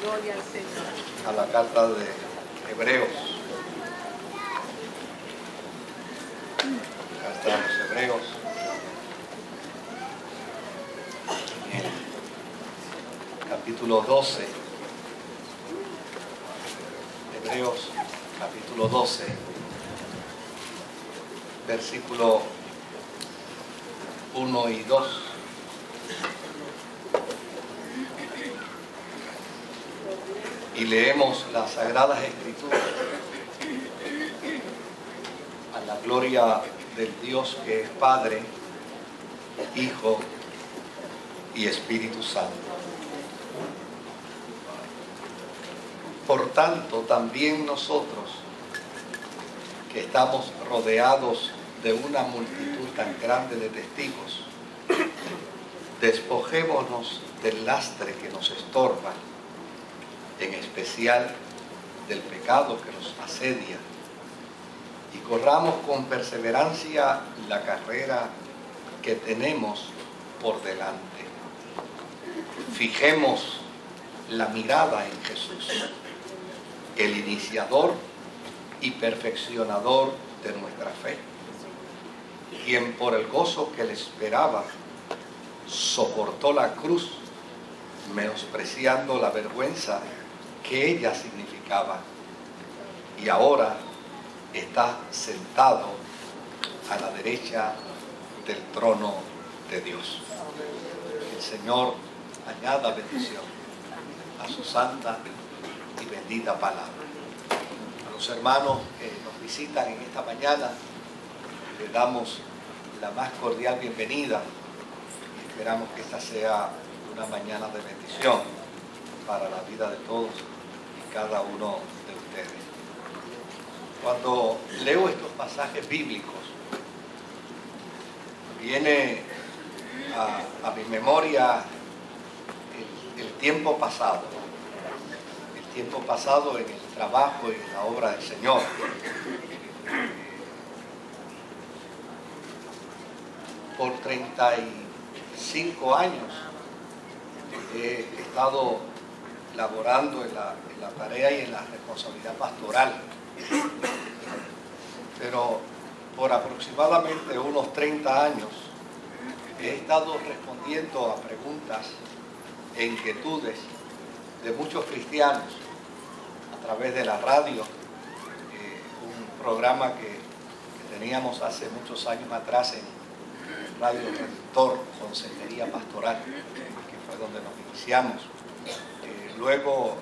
Gloria al Señor. A la carta de Hebreos. Carta de los Hebreos. En el capítulo 12. Hebreos capítulo 12. Versículo 1 y 2. Y leemos las Sagradas Escrituras a la gloria del Dios que es Padre, Hijo y Espíritu Santo. Por tanto, también nosotros, que estamos rodeados de una multitud tan grande de testigos, despojémonos del lastre que nos estorba, en especial del pecado que nos asedia, y corramos con perseverancia la carrera que tenemos por delante. Fijemos la mirada en Jesús, el iniciador y perfeccionador de nuestra fe, quien por el gozo que le esperaba soportó la cruz, menospreciando la vergüenza que ella significaba, y ahora está sentado a la derecha del trono de Dios. Que el Señor añada bendición a su santa y bendita palabra. A los hermanos que nos visitan en esta mañana, les damos la más cordial bienvenida y esperamos que esta sea una mañana de bendición para la vida de todos y cada uno de ustedes. Cuando leo estos pasajes bíblicos, viene a mi memoria el tiempo pasado en el trabajo y en la obra del Señor. Por 35 años he estado laborando en la tarea y en la responsabilidad pastoral, pero por aproximadamente unos 30 años he estado respondiendo a preguntas e inquietudes de muchos cristianos a través de la radio, un programa que teníamos hace muchos años atrás en Radio Redentor, Consejería Pastoral, que fue donde nos iniciamos. Luego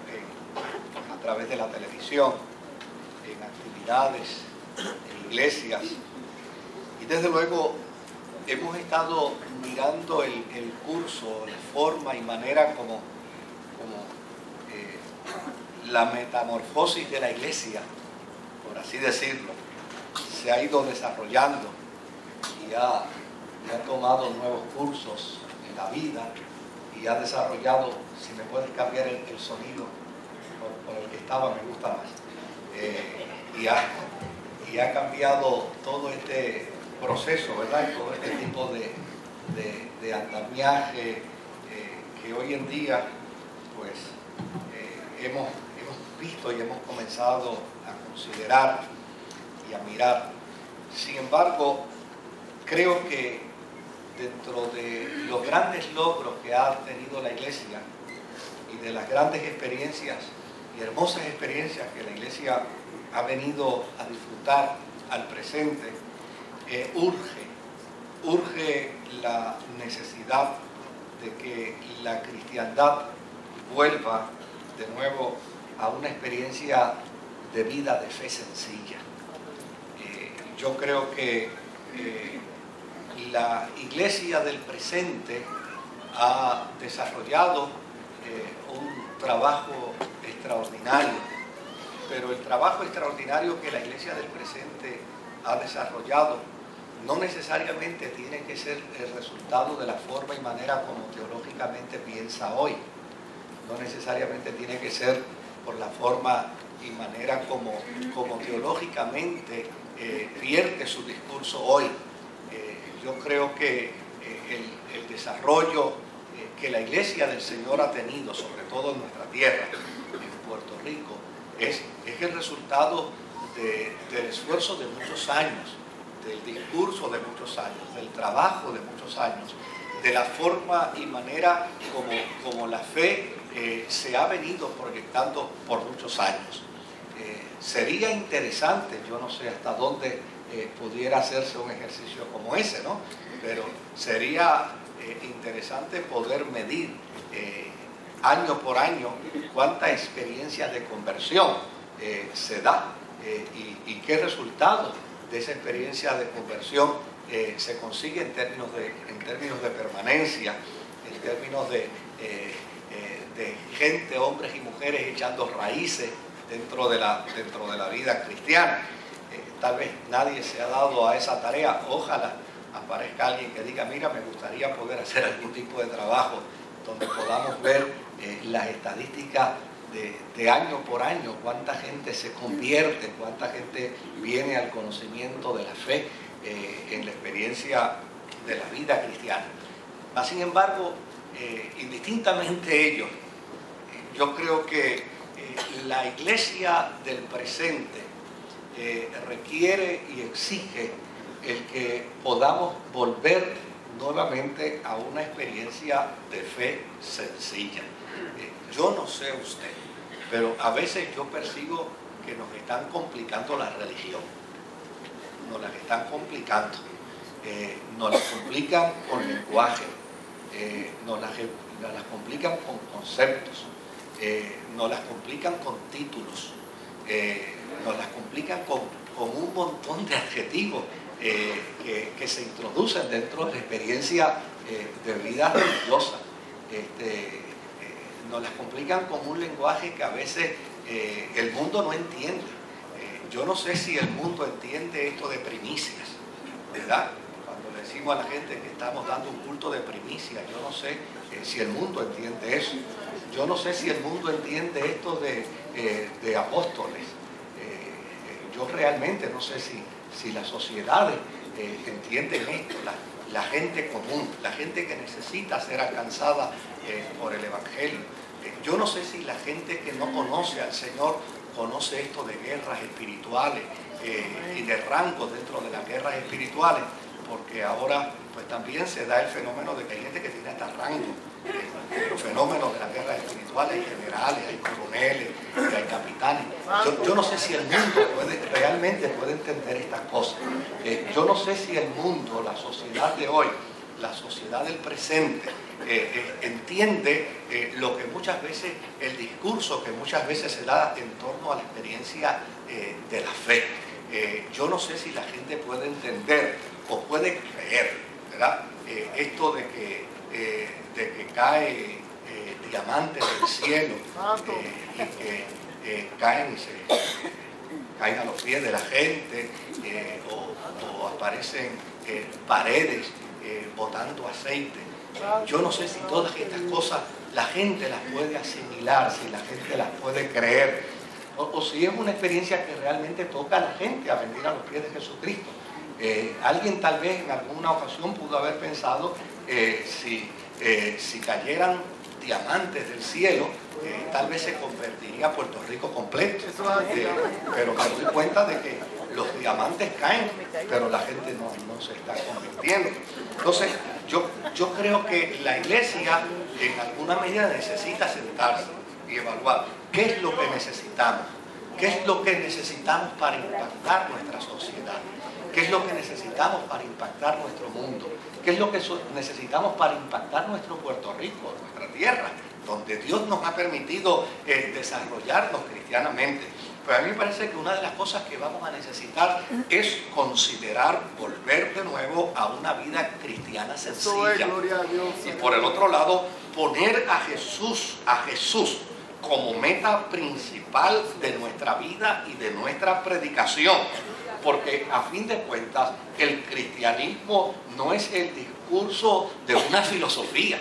a través de la televisión, en actividades, en iglesias, y desde luego hemos estado mirando el curso, la forma y manera como la metamorfosis de la iglesia, por así decirlo, se ha ido desarrollando y ha tomado nuevos cursos en la vida y ha desarrollado, si me puedes cambiar el sonido por el que estaba, me gusta más, y ha cambiado todo este proceso, ¿verdad? Todo este tipo de andamiaje que hoy en día pues hemos visto y hemos comenzado a considerar y a mirar. Sin embargo, creo que dentro de los grandes logros que ha tenido la iglesia y de las grandes experiencias y hermosas experiencias que la iglesia ha venido a disfrutar al presente, urge la necesidad de que la cristiandad vuelva de nuevo a una experiencia de vida de fe sencilla. Yo creo que la iglesia del presente ha desarrollado un trabajo extraordinario, pero el trabajo extraordinario que la iglesia del presente ha desarrollado no necesariamente tiene que ser el resultado de la forma y manera como teológicamente piensa hoy. No necesariamente tiene que ser por la forma y manera como teológicamente vierte su discurso hoy. Yo creo que el desarrollo que la iglesia del Señor ha tenido, sobre todo en nuestra tierra, Rico es el resultado del esfuerzo de muchos años, del discurso de muchos años, del trabajo de muchos años, de la forma y manera como la fe se ha venido proyectando por muchos años. Sería interesante, yo no sé hasta dónde pudiera hacerse un ejercicio como ese, ¿no? Pero sería interesante poder medir año por año cuánta experiencia de conversión se da y qué resultado de esa experiencia de conversión se consigue en términos de permanencia, en términos de gente, hombres y mujeres echando raíces dentro de la vida cristiana. Tal vez nadie se ha dado a esa tarea. Ojalá aparezca alguien que diga, mira, me gustaría poder hacer algún tipo de trabajo donde podamos ver las estadísticas de año por año, cuánta gente se convierte, cuánta gente viene al conocimiento de la fe en la experiencia de la vida cristiana. Mas, sin embargo, indistintamente ello, yo creo que la iglesia del presente requiere y exige el que podamos volver nuevamente a una experiencia de fe sencilla. Yo no sé usted, pero a veces yo percibo que nos están complicando la religión. Nos las están complicando. Nos las complican con lenguaje, nos las complican con conceptos, nos las complican con títulos, nos las complican con un montón de adjetivos que se introducen dentro de la experiencia de vida religiosa. Nos las complican con un lenguaje que a veces el mundo no entiende. Yo no sé si el mundo entiende esto de primicias, ¿verdad? Cuando le decimos a la gente que estamos dando un culto de primicias, yo no sé si el mundo entiende eso. Yo no sé si el mundo entiende esto de apóstoles. Yo realmente no sé si las sociedades entienden esto, la gente común, la gente que necesita ser alcanzada por el Evangelio. Yo no sé si la gente que no conoce al Señor conoce esto de guerras espirituales y de rangos dentro de las guerras espirituales, porque ahora pues también se da el fenómeno de que hay gente que tiene hasta rango. Los fenómenos de las guerras espirituales, hay generales, hay coroneles, hay capitanes. Yo no sé si el mundo realmente puede entender estas cosas. Yo no sé si el mundo, la sociedad de hoy, la sociedad del presente, entiende lo que muchas veces, el discurso que muchas veces se da en torno a la experiencia de la fe. Yo no sé si la gente puede entender o puede creer, ¿verdad? Esto de que cae diamantes del cielo y que caen a los pies de la gente o aparecen paredes botando aceite. Yo no sé si todas estas cosas la gente las puede asimilar, si la gente las puede creer, o si es una experiencia que realmente toca a la gente a venir a los pies de Jesucristo. Alguien tal vez en alguna ocasión pudo haber pensado si cayeran diamantes del cielo, tal vez se convertiría Puerto Rico completo. Pero me doy cuenta de que los diamantes caen, pero la gente no se está convirtiendo. Entonces, yo creo que la iglesia en alguna medida necesita sentarse y evaluar qué es lo que necesitamos, qué es lo que necesitamos para impactar nuestra sociedad, qué es lo que necesitamos para impactar nuestro mundo, qué es lo que necesitamos para impactar nuestro Puerto Rico, nuestra tierra, donde Dios nos ha permitido desarrollarnos cristianamente. Pero a mí me parece que una de las cosas que vamos a necesitar es considerar volver de nuevo a una vida cristiana sencilla. Y por el otro lado, poner a Jesús como meta principal de nuestra vida y de nuestra predicación. Porque a fin de cuentas, el cristianismo no es el discurso de una filosofía.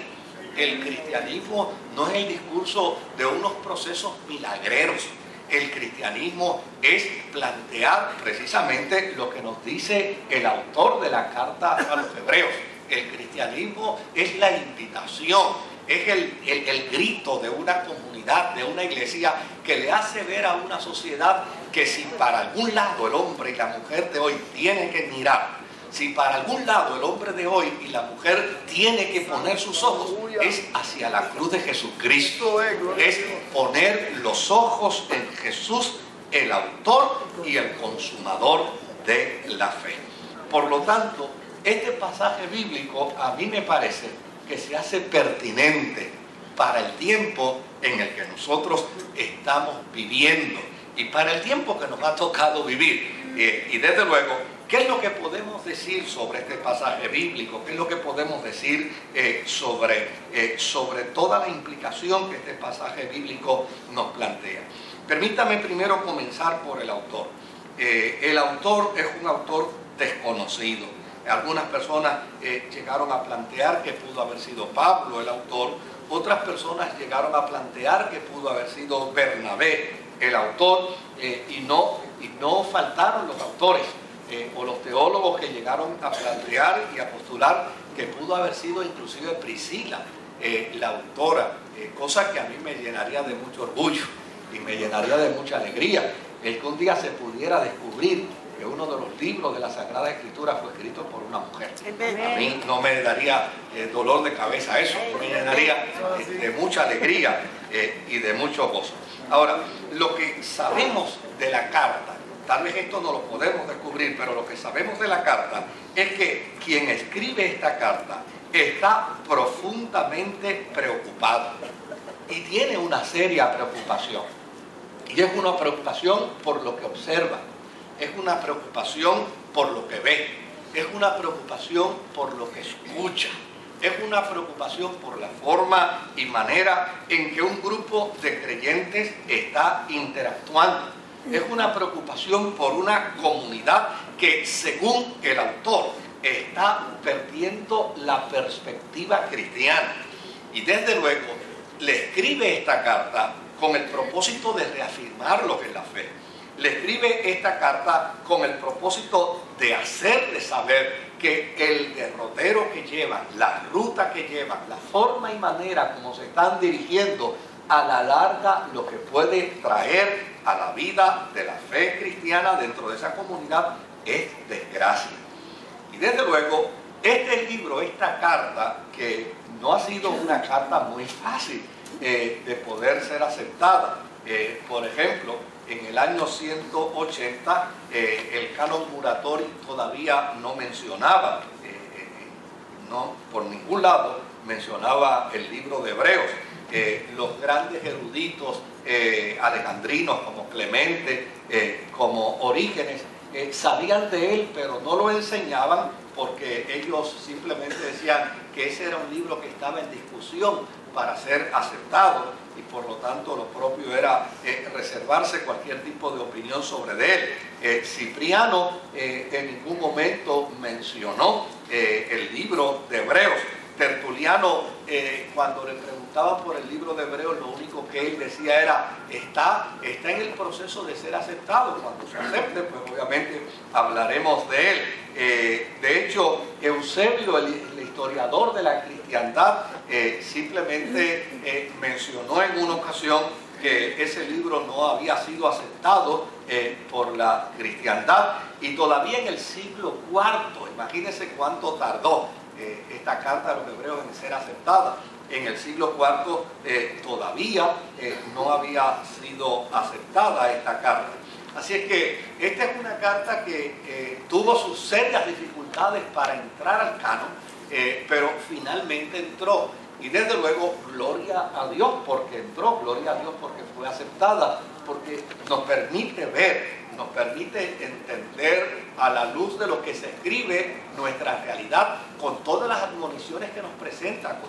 El cristianismo no es el discurso de unos procesos milagreros. El cristianismo es plantear precisamente lo que nos dice el autor de la carta a los hebreos. El cristianismo es la invitación, es el grito de una comunidad, de una iglesia que le hace ver a una sociedad que si para algún lado el hombre y la mujer de hoy tienen que mirar, si para algún lado el hombre de hoy y la mujer tiene que poner sus ojos, es hacia la cruz de Jesucristo, es poner los ojos en Jesús, el autor y el consumador de la fe. Por lo tanto, este pasaje bíblico a mí me parece que se hace pertinente para el tiempo en el que nosotros estamos viviendo y para el tiempo que nos ha tocado vivir. Y desde luego, ¿qué es lo que podemos decir sobre este pasaje bíblico? ¿Qué es lo que podemos decir sobre toda la implicación que este pasaje bíblico nos plantea? Permítame primero comenzar por el autor. El autor es un autor desconocido. Algunas personas llegaron a plantear que pudo haber sido Pablo el autor. Otras personas llegaron a plantear que pudo haber sido Bernabé el autor. Y no faltaron los autores o los teólogos que llegaron a plantear y a postular que pudo haber sido inclusive Priscila la autora. Cosa que a mí me llenaría de mucho orgullo y me llenaría de mucha alegría. El que un día se pudiera descubrir que uno de los libros de la Sagrada Escritura fue escrito por una mujer. A mí no me daría dolor de cabeza eso, me llenaría de mucha alegría y de mucho gozo. Ahora, lo que sabemos de la carta, tal vez esto no lo podemos descubrir, pero lo que sabemos de la carta es que quien escribe esta carta está profundamente preocupado y tiene una seria preocupación. Y es una preocupación por lo que observa, es una preocupación por lo que ve, es una preocupación por lo que escucha, es una preocupación por la forma y manera en que un grupo de creyentes está interactuando. Es una preocupación por una comunidad que, según el autor, está perdiendo la perspectiva cristiana. Y desde luego le escribe esta carta con el propósito de reafirmar lo que es la fe. Le escribe esta carta con el propósito de hacerle saber que el derrotero que llevan, la ruta que llevan, la forma y manera como se están dirigiendo, a la larga lo que puede traer a la vida de la fe cristiana dentro de esa comunidad es desgracia. Y desde luego, este libro, esta carta, que no ha sido una carta muy fácil de poder ser aceptada. Por ejemplo, en el año 180 el canon Muratori todavía no mencionaba, no por ningún lado mencionaba el libro de Hebreos. Los grandes eruditos alejandrinos como Clemente, como Orígenes, sabían de él, pero no lo enseñaban porque ellos simplemente decían que ese era un libro que estaba en discusión para ser aceptado y por lo tanto lo propio era reservarse cualquier tipo de opinión sobre él. Cipriano en ningún momento mencionó el libro de Hebreos. Tertuliano, cuando le preguntaban por el libro de Hebreos, lo único que él decía era, está en el proceso de ser aceptado. Cuando se acepte, pues obviamente hablaremos de él. De hecho, Eusebio, el historiador de la cristiandad, simplemente mencionó en una ocasión que ese libro no había sido aceptado por la cristiandad, y todavía en el siglo IV, imagínense cuánto tardó esta carta de los Hebreos en ser aceptada. En el siglo IV todavía no había sido aceptada esta carta. Así es que esta es una carta que tuvo sus serias dificultades para entrar al canon, pero finalmente entró. Y desde luego, gloria a Dios porque entró, gloria a Dios porque fue aceptada, porque nos permite ver, nos permite entender a la luz de lo que se escribe nuestra realidad, con todas las admoniciones que nos presenta,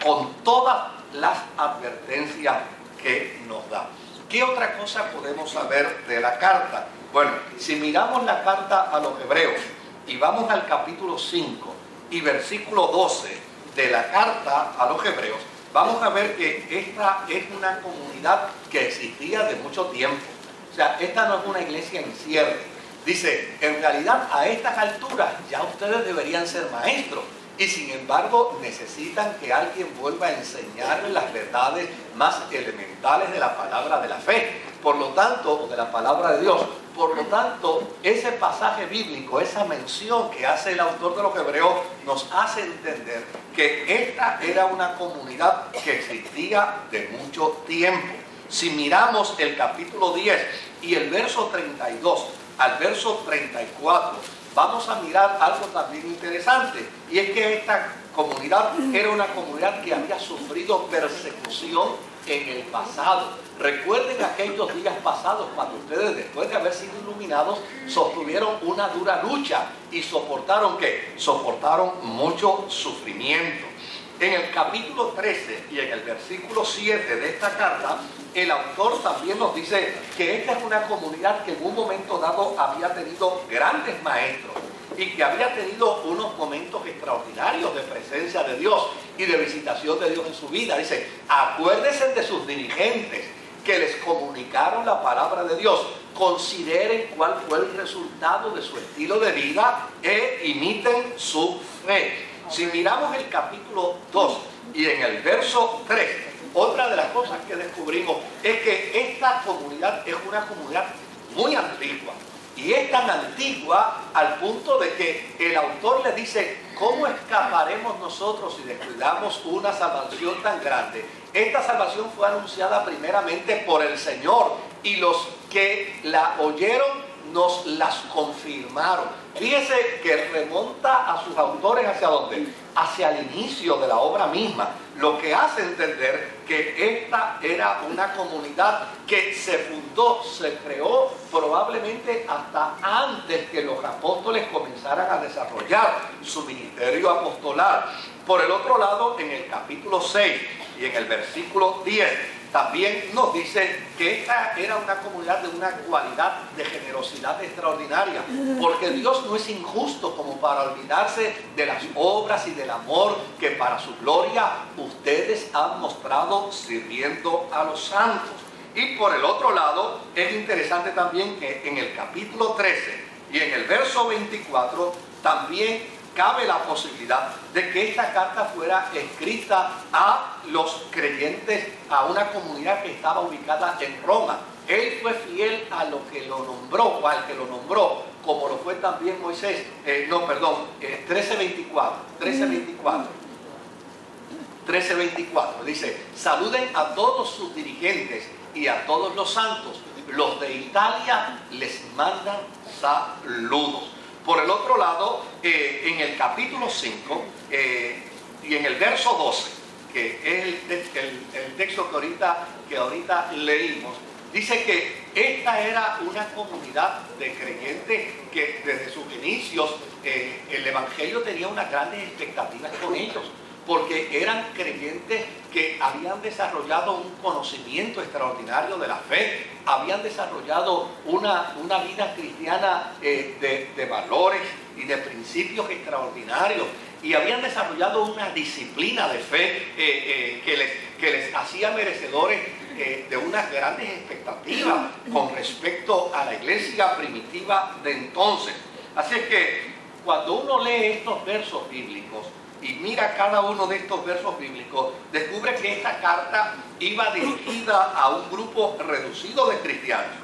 con todas las advertencias que nos da. ¿Qué otra cosa podemos saber de la carta? Bueno, si miramos la carta a los Hebreos y vamos al capítulo 5 y versículo 12 de la carta a los Hebreos, vamos a ver que esta es una comunidad que existía de mucho tiempo. O sea, esta no es una iglesia en cierre. Dice, en realidad a estas alturas ya ustedes deberían ser maestros. y sin embargo necesitan que alguien vuelva a enseñarles las verdades más elementales de la palabra de la fe, por lo tanto, o de la palabra de Dios. Por lo tanto, ese pasaje bíblico, esa mención que hace el autor de los Hebreos, nos hace entender que esta era una comunidad que existía de mucho tiempo. Si miramos el capítulo 10 y el verso 32 al verso 34, vamos a mirar algo también interesante, y es que esta comunidad era una comunidad que había sufrido persecución en el pasado. Recuerden aquellos días pasados cuando ustedes, después de haber sido iluminados, sostuvieron una dura lucha y soportaron ¿qué? Soportaron mucho sufrimiento. En el capítulo 13 y en el versículo 7 de esta carta, el autor también nos dice que esta es una comunidad que en un momento dado había tenido grandes maestros y que había tenido unos momentos extraordinarios de presencia de Dios y de visitación de Dios en su vida. Dice, acuérdense de sus dirigentes que les comunicaron la palabra de Dios. Consideren cuál fue el resultado de su estilo de vida e imiten su fe. Si miramos el capítulo 2 y en el verso 3, otra de las cosas que descubrimos es que esta comunidad es una comunidad muy antigua. Y es tan antigua al punto de que el autor le dice, ¿cómo escaparemos nosotros si descuidamos una salvación tan grande? Esta salvación fue anunciada primeramente por el Señor y los que la oyeron nos las confirmaron. Fíjese que remonta a sus autores ¿hacia dónde? Hacia el inicio de la obra misma, lo que hace entender que esta era una comunidad que se fundó, se creó probablemente hasta antes que los apóstoles comenzaran a desarrollar su ministerio apostolar. Por el otro lado, en el capítulo 6 y en el versículo 10, también nos dice que esta era una comunidad de una cualidad de generosidad extraordinaria, porque Dios no es injusto como para olvidarse de las obras y del amor que para su gloria ustedes han mostrado sirviendo a los santos. Y por el otro lado, es interesante también que en el capítulo 13 y en el verso 24 también cabe la posibilidad de que esta carta fuera escrita a los creyentes, a una comunidad que estaba ubicada en Roma. Él fue fiel a lo que lo nombró, o al que lo nombró, como lo fue también Moisés. 13:24. Dice, saluden a todos sus dirigentes y a todos los santos. Los de Italia les mandan saludos. Por el otro lado, en el capítulo 5 y en el verso 12, que es el texto que ahorita leímos, dice que esta era una comunidad de creyentes que desde sus inicios el Evangelio tenía unas grandes expectativas con ellos, porque eran creyentes que habían desarrollado un conocimiento extraordinario de la fe, habían desarrollado una vida cristiana de valores y de principios extraordinarios, y habían desarrollado una disciplina de fe que les hacía merecedores de unas grandes expectativas con respecto a la iglesia primitiva de entonces. Así es que cuando uno lee estos versos bíblicos y mira cada uno de estos versos bíblicos, descubre que esta carta iba dirigida a un grupo reducido de cristianos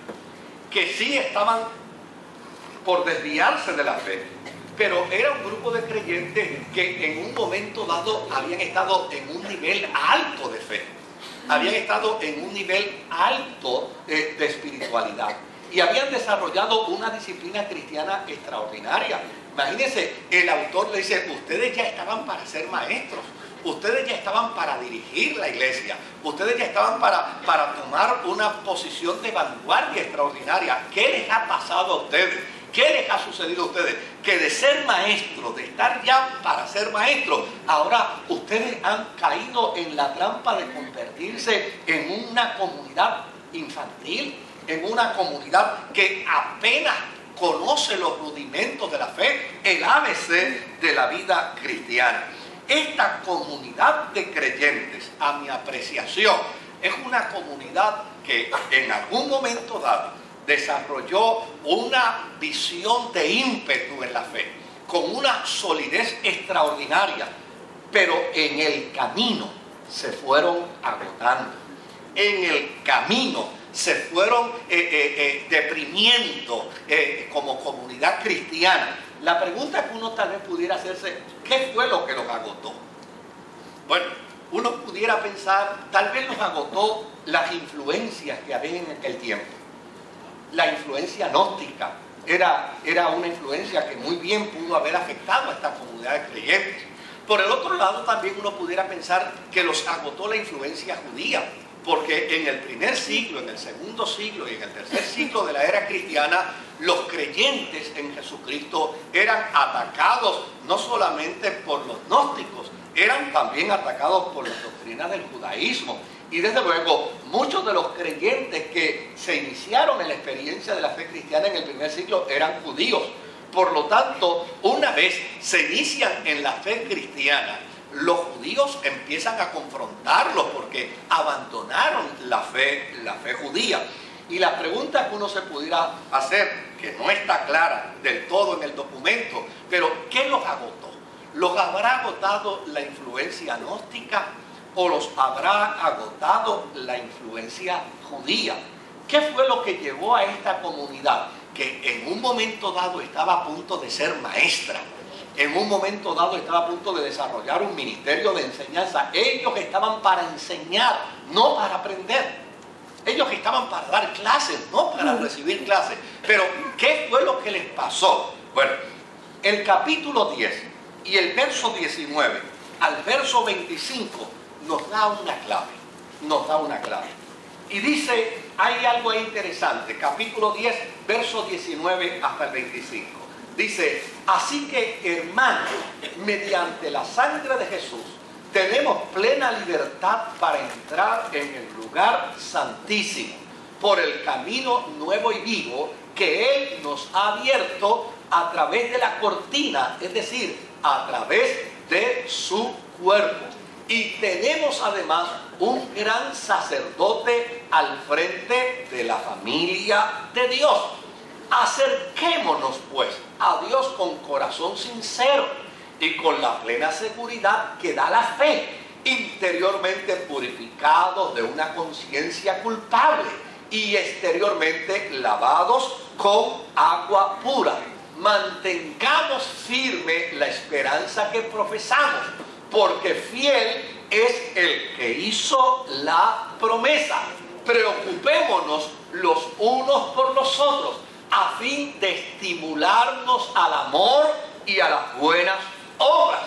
que sí estaban por desviarse de la fe, pero era un grupo de creyentes que en un momento dado habían estado en un nivel alto de fe, habían estado en un nivel alto de espiritualidad y habían desarrollado una disciplina cristiana extraordinaria. Imagínense, el autor le dice, ustedes ya estaban para ser maestros, ustedes ya estaban para dirigir la iglesia, ustedes ya estaban para tomar una posición de vanguardia extraordinaria. ¿Qué les ha pasado a ustedes? ¿Qué les ha sucedido a ustedes? Que de ser maestros, de estar ya para ser maestros, ahora ustedes han caído en la trampa de convertirse en una comunidad infantil, en una comunidad que apenas conoce los rudimentos de la fe, el ABC de la vida cristiana. Esta comunidad de creyentes, a mi apreciación, es una comunidad que en algún momento dado desarrolló una visión de ímpetu en la fe. con una solidez extraordinaria, pero en el camino se fueron agotando. En el camino se fueron deprimiendo como comunidad cristiana. La pregunta que uno tal vez pudiera hacerse, ¿qué fue lo que los agotó? Bueno, uno pudiera pensar, tal vez los agotó las influencias que había en aquel tiempo. La influencia gnóstica era una influencia que muy bien pudo haber afectado a esta comunidad de creyentes. Por el otro lado, también uno pudiera pensar que los agotó la influencia judía, porque en el primer siglo, en el segundo siglo y en el tercer siglo de la era cristiana, los creyentes en Jesucristo eran atacados no solamente por los gnósticos, eran también atacados por las doctrinas del judaísmo. Y desde luego, muchos de los creyentes que se iniciaron en la experiencia de la fe cristiana en el primer siglo eran judíos. Por lo tanto, una vez se inician en la fe cristiana, los judíos empiezan a confrontarlos porque abandonaron la fe judía. Y la pregunta que uno se pudiera hacer, que no está clara del todo en el documento, pero ¿qué los agotó? ¿Los habrá agotado la influencia gnóstica o los habrá agotado la influencia judía? ¿Qué fue lo que llevó a esta comunidad, que en un momento dado estaba a punto de ser maestra, en un momento dado estaba a punto de desarrollar un ministerio de enseñanza? Ellos estaban para enseñar, no para aprender. Ellos estaban para dar clases, no para recibir clases. Pero, ¿qué fue lo que les pasó? Bueno, el capítulo 10 y el verso 19 al verso 25 nos da una clave. Nos da una clave. Y dice, hay algo ahí interesante. Capítulo 10, verso 19 hasta el 25. Dice, así que, hermanos, mediante la sangre de Jesús, tenemos plena libertad para entrar en el lugar santísimo, por el camino nuevo y vivo que Él nos ha abierto a través de la cortina, es decir, a través de su cuerpo. Y tenemos además un gran sacerdote al frente de la familia de Dios. Acerquémonos pues a Dios con corazón sincero y con la plena seguridad que da la fe, interiormente purificados de una conciencia culpable y exteriormente lavados con agua pura. Mantengamos firme la esperanza que profesamos, porque fiel es el que hizo la promesa. Preocupémonos los unos por los otros, a fin de estimularnos al amor y a las buenas obras.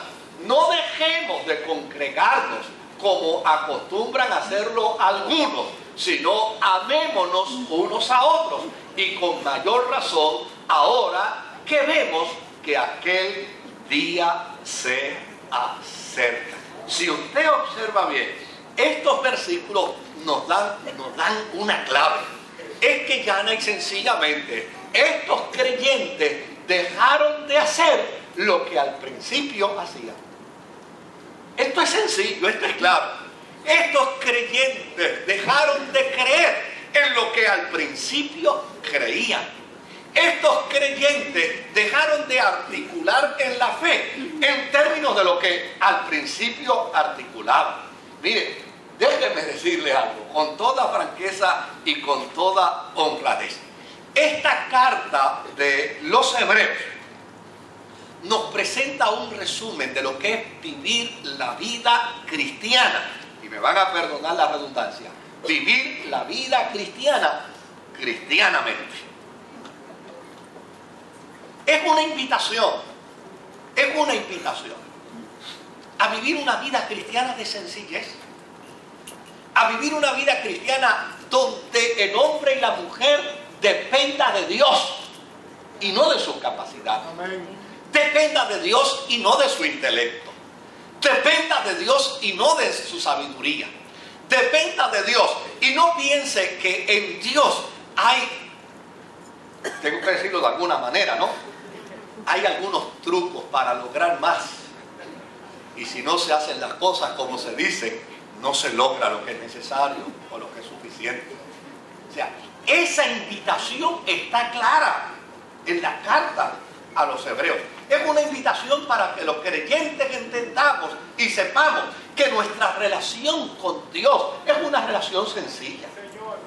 No dejemos de congregarnos como acostumbran hacerlo algunos, sino amémonos unos a otros, y con mayor razón ahora que vemos que aquel día se acerca. Si usted observa bien, estos versículos nos dan una clave. Es que llana y sencillamente estos creyentes dejaron de hacer lo que al principio hacían. Esto es sencillo, esto es claro. Estos creyentes dejaron de creer en lo que al principio creían. Estos creyentes dejaron de articular en la fe en términos de lo que al principio articulaban. Mire, déjenme decirle algo con toda franqueza y con toda honradez. Esta carta de los Hebreos nos presenta un resumen de lo que es vivir la vida cristiana. Y me van a perdonar la redundancia. Vivir la vida cristiana cristianamente. Es una invitación a vivir una vida cristiana de sencillez, a vivir una vida cristiana donde el hombre y la mujer dependa de Dios y no de sus capacidades. Amén. Dependa de Dios y no de su intelecto. Dependa de Dios y no de su sabiduría. Dependa de Dios y no piense que en Dios hay, tengo que decirlo de alguna manera, ¿no? Hay algunos trucos para lograr más. Y si no se hacen las cosas como se dicen, no se logra lo que es necesario o lo que es suficiente. O sea, esa invitación está clara en la carta a los Hebreos. Es una invitación para que los creyentes entendamos y sepamos que nuestra relación con Dios es una relación sencilla.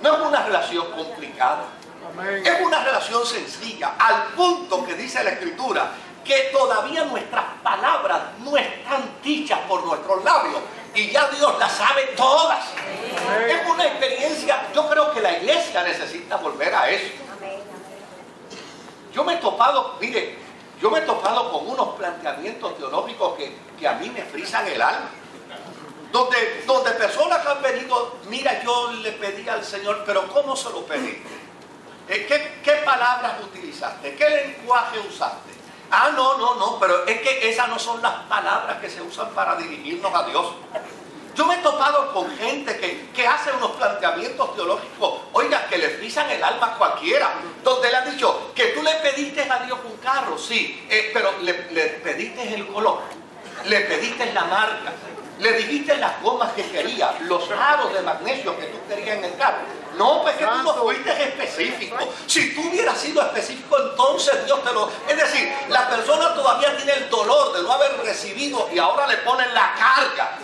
No es una relación complicada. Amén. Es una relación sencilla, al punto que dice la Escritura que todavía nuestras palabras no están dichas por nuestros labios y ya Dios las sabe todas. Amén. Es una experiencia, yo creo que la iglesia necesita volver a eso. Yo me he topado, mire, con unos planteamientos teológicos que a mí me frisan el alma. Donde personas han venido, mira, yo le pedí al Señor, pero ¿cómo se lo pediste? ¿Qué palabras utilizaste? ¿Qué lenguaje usaste? Ah, no, pero es que esas no son las palabras que se usan para dirigirnos a Dios. Yo me he topado con gente que hace unos planteamientos teológicos, oiga, que le frisan el alma a cualquiera, donde le han dicho que tú le pediste a Dios un carro, sí, pero le pediste el color, le pediste la marca, le dijiste las gomas que quería, los aros de magnesio que tú querías en el carro. No, pues que tú no fuiste específico. Si tú hubieras sido específico, entonces Dios te lo... Es decir, la persona todavía tiene el dolor de no haber recibido y ahora le ponen la carga.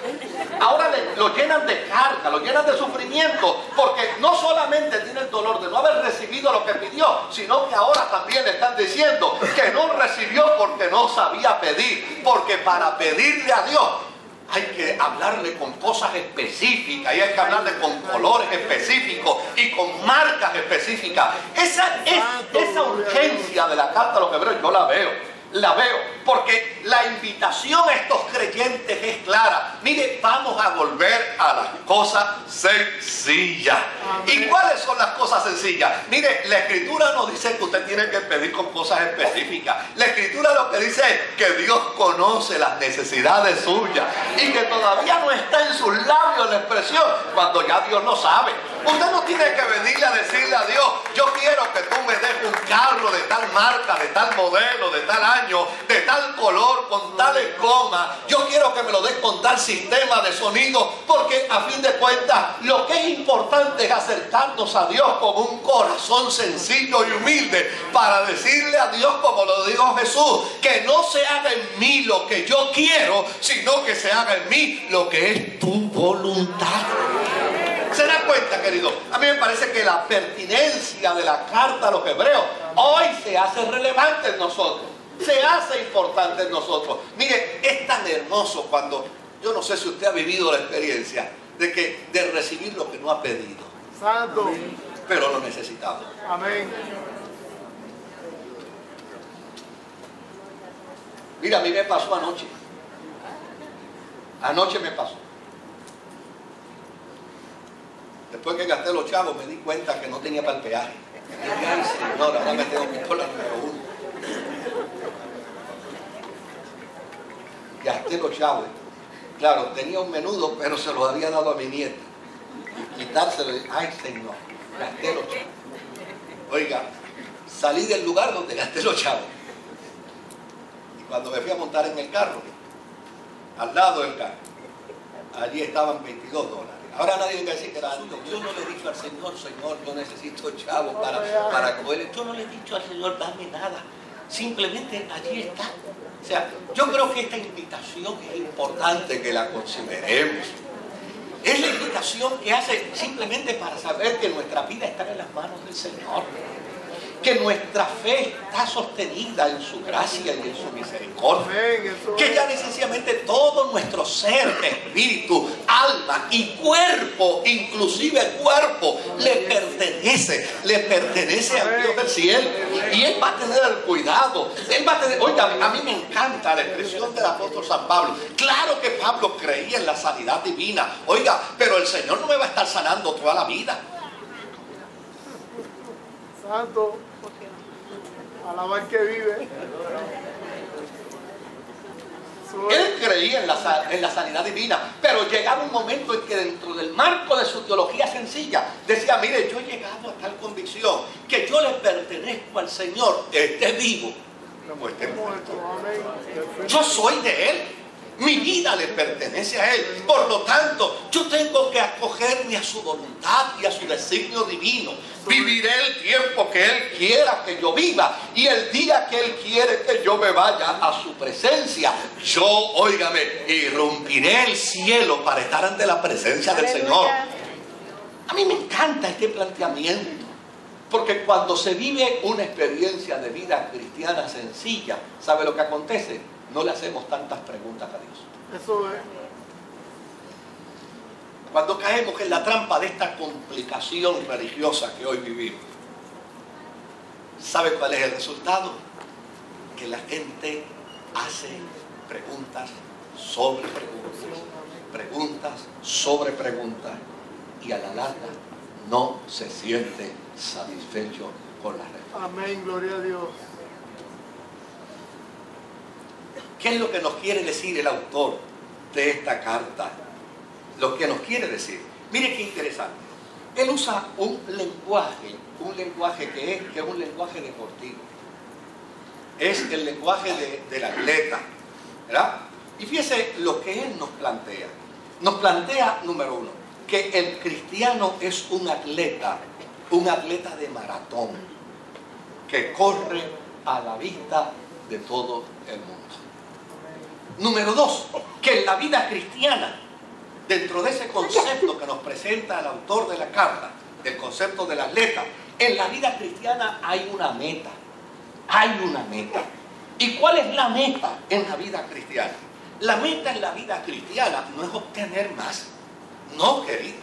Ahora lo llenan de carga, lo llenan de sufrimiento, porque no solamente tiene el dolor de no haber recibido lo que pidió, sino que ahora también le están diciendo que no recibió porque no sabía pedir, porque para pedirle a Dios hay que hablarle con cosas específicas y hay que hablarle con colores específicos y con marcas específicas. Esa urgencia de la carta a los hebreos yo la veo, porque la invitación a estos creyentes es clara. Mire, vamos a volver a las cosas sencillas. ¿Y cuáles son las cosas sencillas? Mire, la Escritura nos dice que usted tiene que pedir con cosas específicas. La Escritura lo que dice es que Dios conoce las necesidades suyas y que todavía no está en sus labios la expresión cuando ya Dios lo sabe. Usted no tiene que venirle a decirle a Dios, yo quiero que tú me des un carro de tal marca, de tal modelo, de tal año, de tal color, con tales gomas. Yo quiero que me lo des con tal sistema de sonido, porque a fin de cuentas lo que es importante es acercarnos a Dios con un corazón sencillo y humilde para decirle a Dios, como lo dijo Jesús, que no se haga en mí lo que yo quiero, sino que se haga en mí lo que es tu voluntad. ¿Se da cuenta, querido? A mí me parece que la pertinencia de la carta a los hebreos hoy se hace relevante en nosotros, se hace importante en nosotros. Mire, es tan hermoso cuando, yo no sé si usted ha vivido la experiencia de recibir lo que no ha pedido. Santo. Pero lo necesitamos. Amén. Mira, a mí me pasó anoche. Anoche me pasó. Después que gasté los chavos me di cuenta que no tenía para el peaje. Y dije, ay Señor, ahora me tengo que ir por la número 1. Gasté los chavos. Claro, tenía un menudo, pero se los había dado a mi nieta. Y quitárselo, ay Señor, gasté los chavos. Oiga, salí del lugar donde gasté los chavos. Y cuando me fui a montar en el carro, al lado del carro, allí estaban $22. Ahora nadie venga a decir que era alto. Yo no le he dicho al Señor, Señor, yo necesito chavos para comer. Yo no le he dicho al Señor, dame nada. Simplemente allí está. O sea, yo creo que esta invitación es importante que la consideremos. Es la invitación que hace simplemente para saber que nuestra vida está en las manos del Señor. Que nuestra fe está sostenida en su gracia y en su misericordia. Que ya sencillamente todo nuestro ser, espíritu, alma y cuerpo, inclusive el cuerpo, le pertenece al Dios del cielo. Y Él va a tener el cuidado. Él va a tener, oiga, a mí me encanta la expresión del apóstol San Pablo. Claro que Pablo creía en la sanidad divina. Oiga, pero el Señor no me va a estar sanando toda la vida. Santo. Alabar que vive. Él creía en la sanidad divina, pero llegaba un momento en que dentro del marco de su teología sencilla decía, mire, yo he llegado a tal convicción que yo le pertenezco al Señor, esté vivo o esté muerto. Yo soy de Él. Mi vida le pertenece a Él. Por lo tanto, yo tengo que acogerme a su voluntad y a su designio divino. Viviré el tiempo que Él quiera que yo viva. Y el día que Él quiere que yo me vaya a su presencia, yo, óigame, irrumpiré el cielo para estar ante la presencia del Señor. A mí me encanta este planteamiento. Porque cuando se vive una experiencia de vida cristiana sencilla, ¿sabe lo que acontece? No le hacemos tantas preguntas a Dios. Eso es. Cuando caemos en la trampa de esta complicación religiosa que hoy vivimos, ¿sabe cuál es el resultado? Que la gente hace preguntas sobre preguntas, preguntas sobre preguntas, y a la larga no se siente satisfecho con la respuesta. Amén, gloria a Dios. ¿Qué es lo que nos quiere decir el autor de esta carta? Lo que nos quiere decir. Mire qué interesante. Él usa un lenguaje que es un lenguaje deportivo. Es el lenguaje del atleta, ¿verdad? Y fíjese lo que él nos plantea. Nos plantea, número uno, que el cristiano es un atleta de maratón, que corre a la vista de todo el mundo. Número dos, que en la vida cristiana, dentro de ese concepto que nos presenta el autor de la carta, del concepto del atleta, en la vida cristiana hay una meta. Hay una meta. ¿Y cuál es la meta en la vida cristiana? La meta en la vida cristiana no es obtener más. No, querido.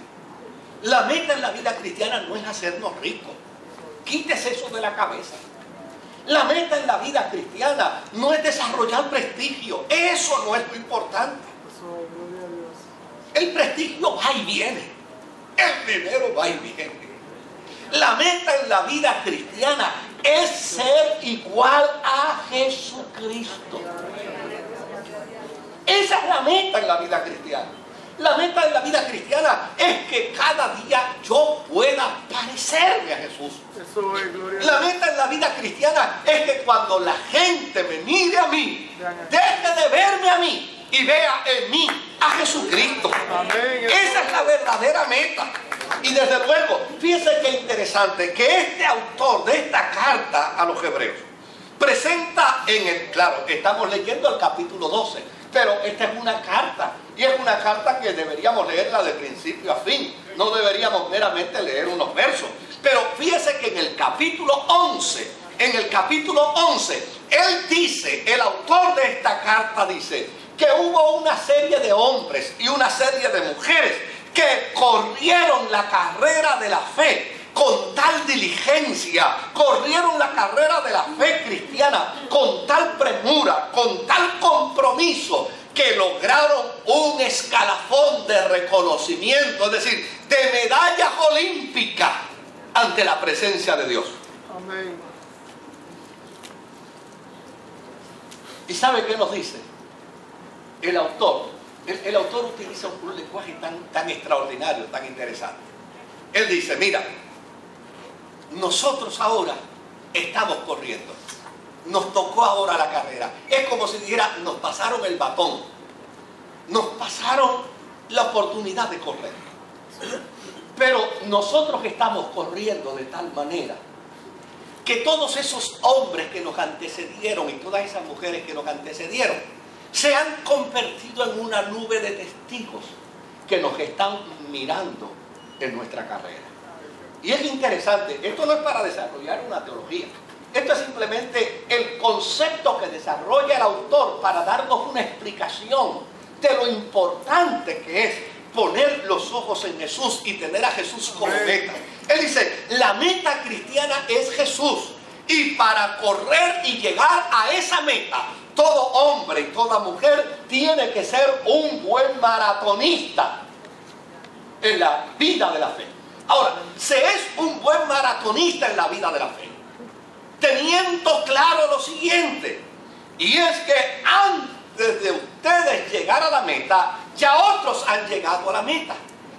La meta en la vida cristiana no es hacernos ricos. Quítese eso de la cabeza. La meta en la vida cristiana no es desarrollar prestigio. Eso no es lo importante. Eso, gloria a Dios. El prestigio va y viene. El dinero va y viene. La meta en la vida cristiana es ser igual a Jesucristo. Esa es la meta en la vida cristiana. La meta en la vida cristiana es que cada día yo pueda parecerme a Jesús. Eso es, gloria a La Dios. meta en la vida cristiana es que cuando la gente me mire a mí, deje de verme a mí y vea en mí a Jesucristo. Amén. Esa es la verdadera meta. Y desde luego, fíjense qué interesante que este autor de esta carta a los hebreos presenta claro, estamos leyendo el capítulo 12, pero esta es una carta, y es una carta que deberíamos leerla de principio a fin, no deberíamos meramente leer unos versos. Pero fíjese que en el capítulo 11, él dice, el autor de esta carta dice, que hubo una serie de hombres y una serie de mujeres que corrieron la carrera de la fe con tal diligencia, corrieron la carrera de la fe cristiana con tal premura, con tal compromiso, que lograron un escalafón de reconocimiento, es decir, de medallas olímpicas ante la presencia de Dios. Amén. ¿Y sabe qué nos dice? El autor utiliza un lenguaje tan extraordinario, tan interesante. Él dice, mira, nosotros ahora estamos corriendo. Nos tocó ahora la carrera. Es como si dijera, nos pasaron el batón. Nos pasaron la oportunidad de correr. Pero nosotros estamos corriendo de tal manera que todos esos hombres que nos antecedieron y todas esas mujeres que nos antecedieron se han convertido en una nube de testigos que nos están mirando en nuestra carrera. Y es interesante, esto no es para desarrollar una teología, esto es simplemente el concepto que desarrolla el autor para darnos una explicación de lo importante que es poner los ojos en Jesús y tener a Jesús como meta. Él dice, la meta cristiana es Jesús, y para correr y llegar a esa meta, todo hombre y toda mujer tiene que ser un buen maratonista en la vida de la fe. Ahora, se es un buen maratonista en la vida de la fe, teniendo claro lo siguiente, y es que antes de ustedes llegar a la meta, ya otros han llegado a la meta,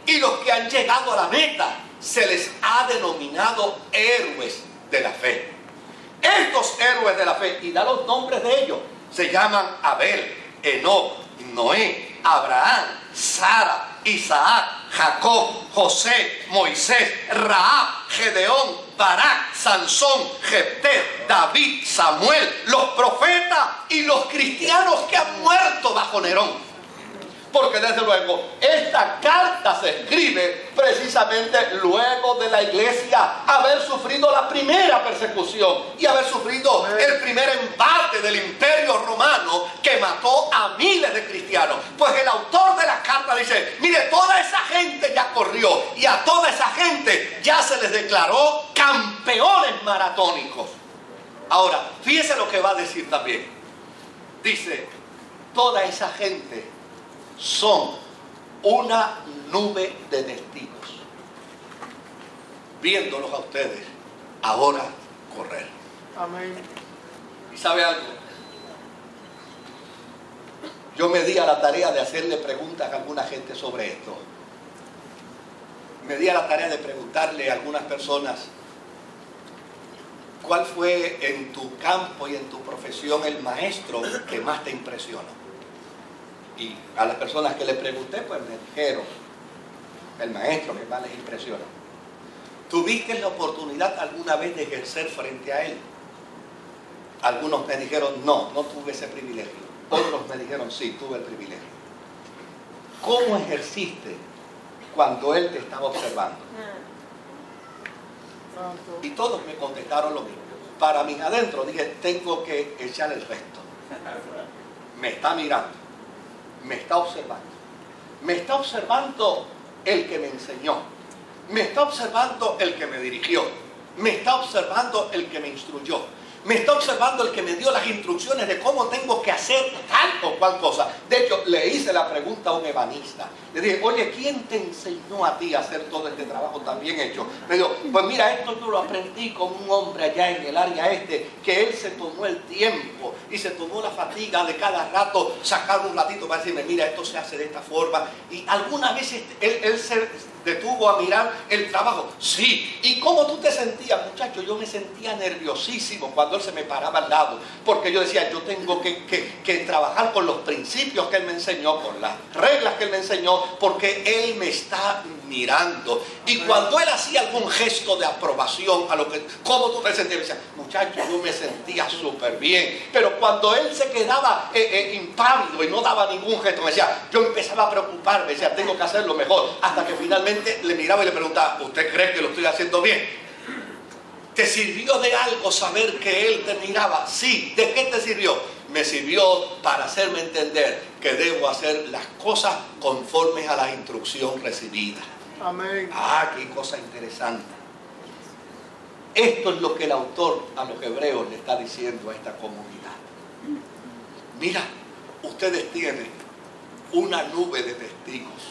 y los que han llegado a la meta se les ha denominado héroes de la fe. Estos héroes de la fe, y da los nombres de ellos, se llaman Abel, Enoc, Noé, Abraham, Sara, Isaac, Jacob, José, Moisés, Rahab, Gedeón, Barak, Sansón, Jefté, David, Samuel, los profetas y los cristianos que han muerto bajo Nerón. Porque desde luego esta carta se escribe precisamente luego de la iglesia haber sufrido la primera persecución y haber sufrido el primer embate del imperio romano que mató a miles de cristianos. Pues el autor de la carta dice, mire, toda esa gente ya corrió y a toda esa gente ya se les declaró campeones maratónicos. Ahora, fíjese lo que va a decir también. Dice, toda esa gente son una nube de testigos, viéndolos a ustedes ahora correr. Amén. ¿Y sabe algo? Yo me di a la tarea de hacerle preguntas a alguna gente sobre esto. Me di a la tarea de preguntarle a algunas personas ¿cuál fue en tu campo y en tu profesión el maestro que más te impresionó? Y a las personas que le pregunté, pues me dijeron, el maestro que más les impresionó. ¿Tuviste la oportunidad alguna vez de ejercer frente a él? Algunos me dijeron, no tuve ese privilegio. Otros me dijeron, sí, tuve el privilegio. ¿Cómo ejerciste cuando él te estaba observando? Y todos me contestaron lo mismo. Para mí adentro dije, tengo que echar el resto. Me está mirando. Me está observando. Me está observando el que me enseñó. Me está observando el que me dirigió. Me está observando el que me instruyó. Me está observando el que me dio las instrucciones de cómo tengo que hacer tal o cual cosa. De hecho, le hice la pregunta a un ebanista. Le dije, oye, ¿quién te enseñó a ti a hacer todo este trabajo tan bien hecho? Me dijo, pues mira, esto yo lo aprendí con un hombre allá en el área que él se tomó el tiempo y se tomó la fatiga de cada rato sacar un ratito para decirme, mira, esto se hace de esta forma. Y algunas veces él se detuvo a mirar el trabajo. Sí. ¿Y cómo tú te sentías, muchacho? Yo me sentía nerviosísimo cuando él se me paraba al lado, porque yo decía, yo tengo que trabajar con los principios que él me enseñó, con las reglas que él me enseñó, porque él me está mirando. Y cuando él hacía algún gesto de aprobación a lo que, ¿cómo tú te sentías? Me decía, muchacho, yo me sentía súper bien. Pero cuando él se quedaba impávido y no daba ningún gesto, me decía, yo empezaba a preocuparme, decía, tengo que hacerlo mejor, hasta que finalmente le miraba y le preguntaba, ¿usted cree que lo estoy haciendo bien? ¿Te sirvió de algo saber que él te miraba? Sí. ¿De qué te sirvió? Me sirvió para hacerme entender que debo hacer las cosas conformes a la instrucción recibida. Amén. Ah, qué cosa interesante. Esto es lo que el autor a los hebreos le está diciendo a esta comunidad. Mira, ustedes tienen una nube de testigos,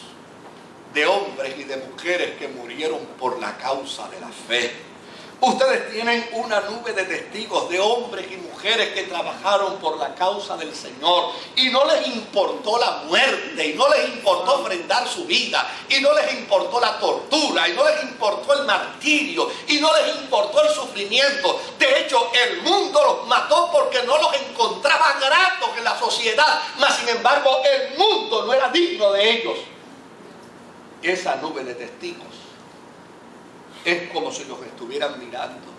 de hombres y de mujeres que murieron por la causa de la fe. Ustedes tienen una nube de testigos, de hombres y mujeres que trabajaron por la causa del Señor y no les importó la muerte, y no les importó ofrendar su vida, y no les importó la tortura, y no les importó el martirio, y no les importó el sufrimiento. De hecho, el mundo los mató porque no los encontraba gratos en la sociedad, mas sin embargo el mundo no era digno de ellos. Esa nube de testigos es como si los estuvieran mirando.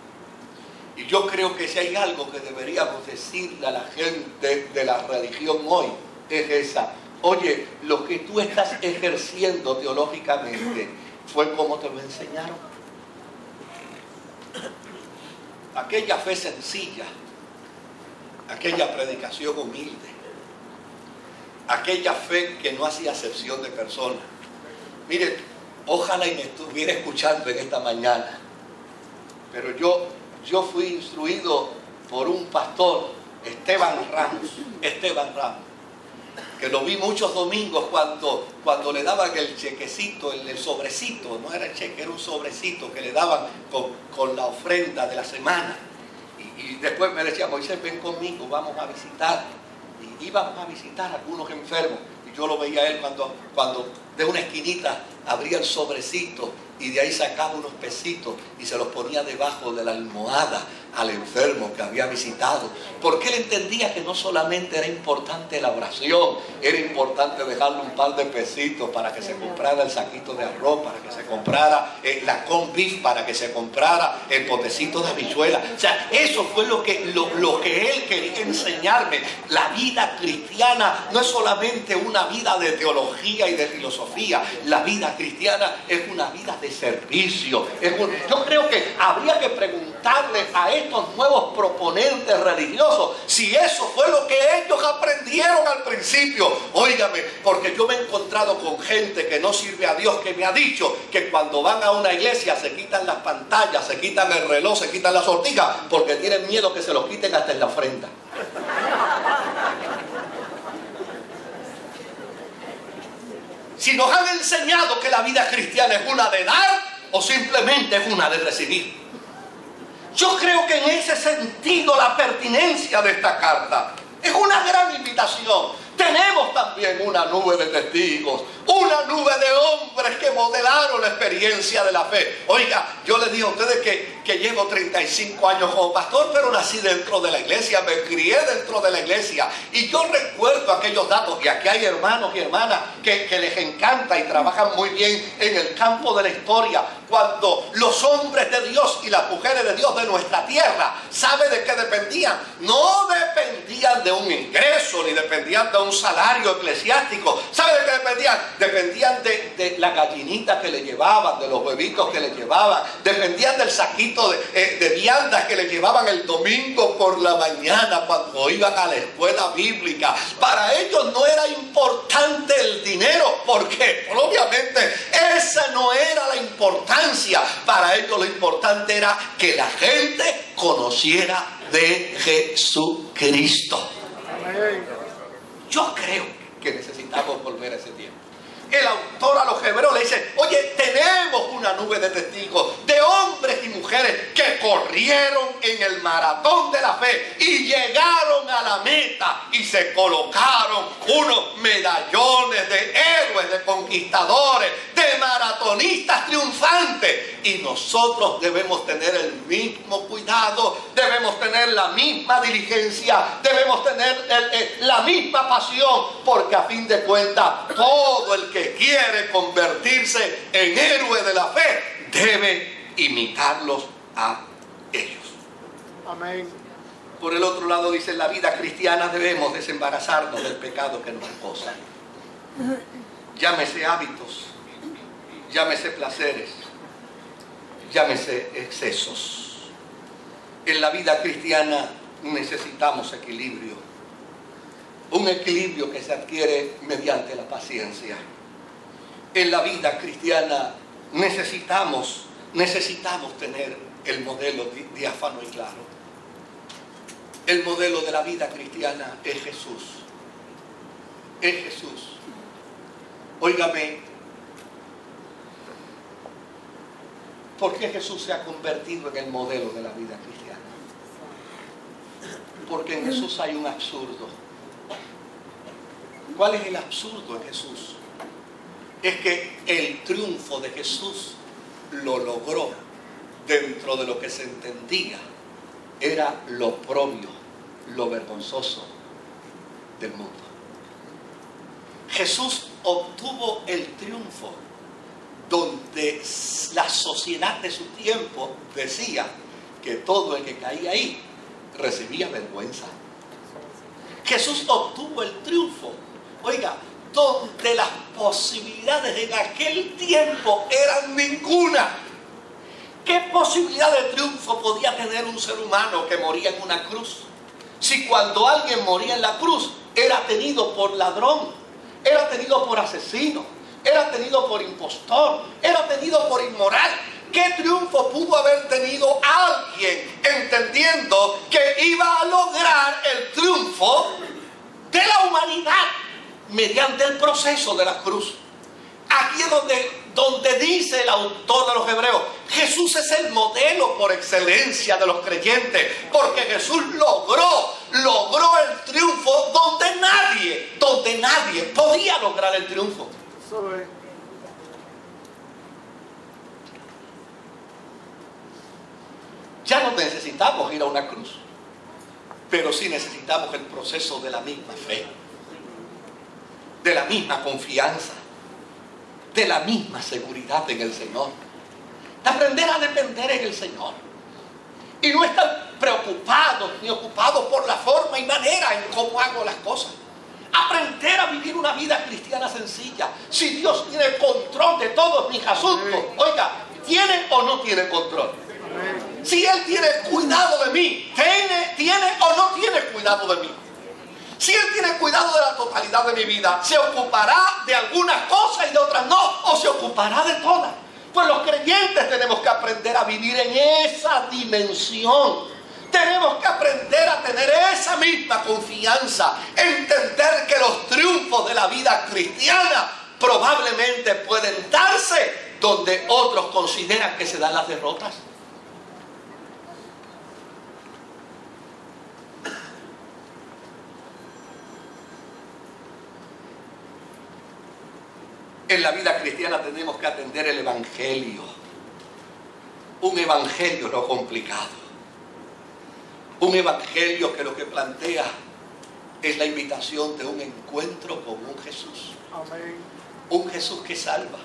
Y yo creo que si hay algo que deberíamos decirle a la gente de la religión hoy, es esa. Oye, lo que tú estás ejerciendo teológicamente fue como te lo enseñaron. Aquella fe sencilla, aquella predicación humilde, aquella fe que no hacía acepción de personas. Mire, ojalá y me estuviera escuchando en esta mañana, pero yo fui instruido por un pastor, Esteban Ramos, que lo vi muchos domingos cuando le daban el chequecito, el sobrecito, no era el cheque, era un sobrecito que le daban con la ofrenda de la semana. Y después me decía, Moisés, ven conmigo, vamos a visitar. Y íbamos a visitar a algunos enfermos. Y yo lo veía a él cuando de una esquinita abría el sobrecito y de ahí sacaba unos pesitos y se los ponía debajo de la almohada al enfermo que había visitado, porque él entendía que no solamente era importante la oración, era importante dejarle un par de pesitos para que se comprara el saquito de arroz, para que se comprara la corn beef, para que se comprara el potecito de habichuela. O sea, eso fue lo que él quería enseñarme. La vida cristiana no es solamente una vida de teología y de filosofía. La vida cristiana es una vida de servicio. Yo creo que habría que preguntarle a estos nuevos proponentes religiosos si eso fue lo que ellos aprendieron al principio. Óigame, porque yo me he encontrado con gente que no sirve a Dios, que me ha dicho que cuando van a una iglesia se quitan las pantallas, se quitan el reloj, se quitan las sortijas, porque tienen miedo que se los quiten hasta en la ofrenda. Si nos han enseñado que la vida cristiana es una de dar o simplemente es una de recibir. Yo creo que en ese sentido la pertinencia de esta carta es una gran invitación. Tenemos también una nube de testigos, una nube de hombres que modelaron la experiencia de la fe. Oiga, yo les digo a ustedes que llevo 35 años como pastor, pero nací dentro de la iglesia, me crié dentro de la iglesia. Y yo recuerdo aquellos datos, y aquí hay hermanos y hermanas que les encanta y trabajan muy bien en el campo de la historia. Cuando los hombres de Dios y las mujeres de Dios de nuestra tierra, ¿sabe de qué dependían? No dependían de un ingreso, ni dependían de un salario eclesiástico. ¿Sabe de qué dependían? Dependían de la gallinita que le llevaban, de los huevitos que le llevaban, dependían del saquito de viandas que le llevaban el domingo por la mañana cuando iban a la escuela bíblica. Para ellos no era importante el dinero, porque obviamente esa no era la importancia. Para ellos lo importante era que la gente conociera de Jesucristo. Yo creo que necesitamos volver a ese tiempo. El autor a los hebreos le dice: oye, tenemos una nube de testigos, de hombres y mujeres que corrieron en el maratón de la fe y llegaron a la meta y se colocaron unos medallones de héroes, de conquistadores, de maratonistas triunfantes. Y nosotros debemos tener el mismo cuidado, debemos tener la misma diligencia, debemos tener la misma pasión, porque a fin de cuentas todo el que quiere convertirse en héroe de la fe debe imitarlos a ellos. Amén. Por el otro lado dice: en la vida cristiana debemos desembarazarnos del pecado que nos acosa. Llámese hábitos, llámese placeres, llámese excesos. En la vida cristiana necesitamos equilibrio. Un equilibrio que se adquiere mediante la paciencia. En la vida cristiana necesitamos tener el modelo diáfano y claro. El modelo de la vida cristiana es Jesús. Es Jesús. Óigame, ¿por qué Jesús se ha convertido en el modelo de la vida cristiana? Porque en Jesús hay un absurdo. ¿Cuál es el absurdo en Jesús? Es que el triunfo de Jesús lo logró dentro de lo que se entendía era lo oprobio, lo vergonzoso del mundo. Jesús obtuvo el triunfo donde la sociedad de su tiempo decía que todo el que caía ahí recibía vergüenza. Jesús obtuvo el triunfo, oiga, donde las posibilidades en aquel tiempo eran ninguna. ¿Qué posibilidad de triunfo podía tener un ser humano que moría en una cruz? Si cuando alguien moría en la cruz era tenido por ladrón, era tenido por asesino, era tenido por impostor, era tenido por inmoral. ¿Qué triunfo pudo haber tenido alguien entendiendo que iba a lograr el triunfo de la humanidad mediante el proceso de la cruz? Aquí es donde dice el autor de los Hebreos: Jesús es el modelo por excelencia de los creyentes, porque Jesús logró el triunfo donde nadie podía lograr el triunfo. Ya no necesitamos ir a una cruz, pero sí necesitamos el proceso de la misma fe, de la misma confianza, de la misma seguridad en el Señor, de aprender a depender en el Señor y no estar preocupados ni ocupados por la forma y manera en cómo hago las cosas. Aprender a vivir una vida cristiana sencilla. Si Dios tiene el control de todos mis asuntos, oiga, ¿tiene o no tiene control? Si Él tiene cuidado de mí, ¿tiene o no tiene cuidado de mí? Si Él tiene cuidado de la totalidad de mi vida, ¿se ocupará de algunas cosas y de otras no? ¿O se ocupará de todas? Pues los creyentes tenemos que aprender a vivir en esa dimensión. Tenemos que aprender a tener esa misma confianza, entender que los triunfos de la vida cristiana probablemente pueden darse donde otros consideran que se dan las derrotas. En la vida cristiana tenemos que atender el evangelio, un evangelio no complicado. Un evangelio que lo que plantea es la invitación de un encuentro con un Jesús. Amén. Un Jesús que salva.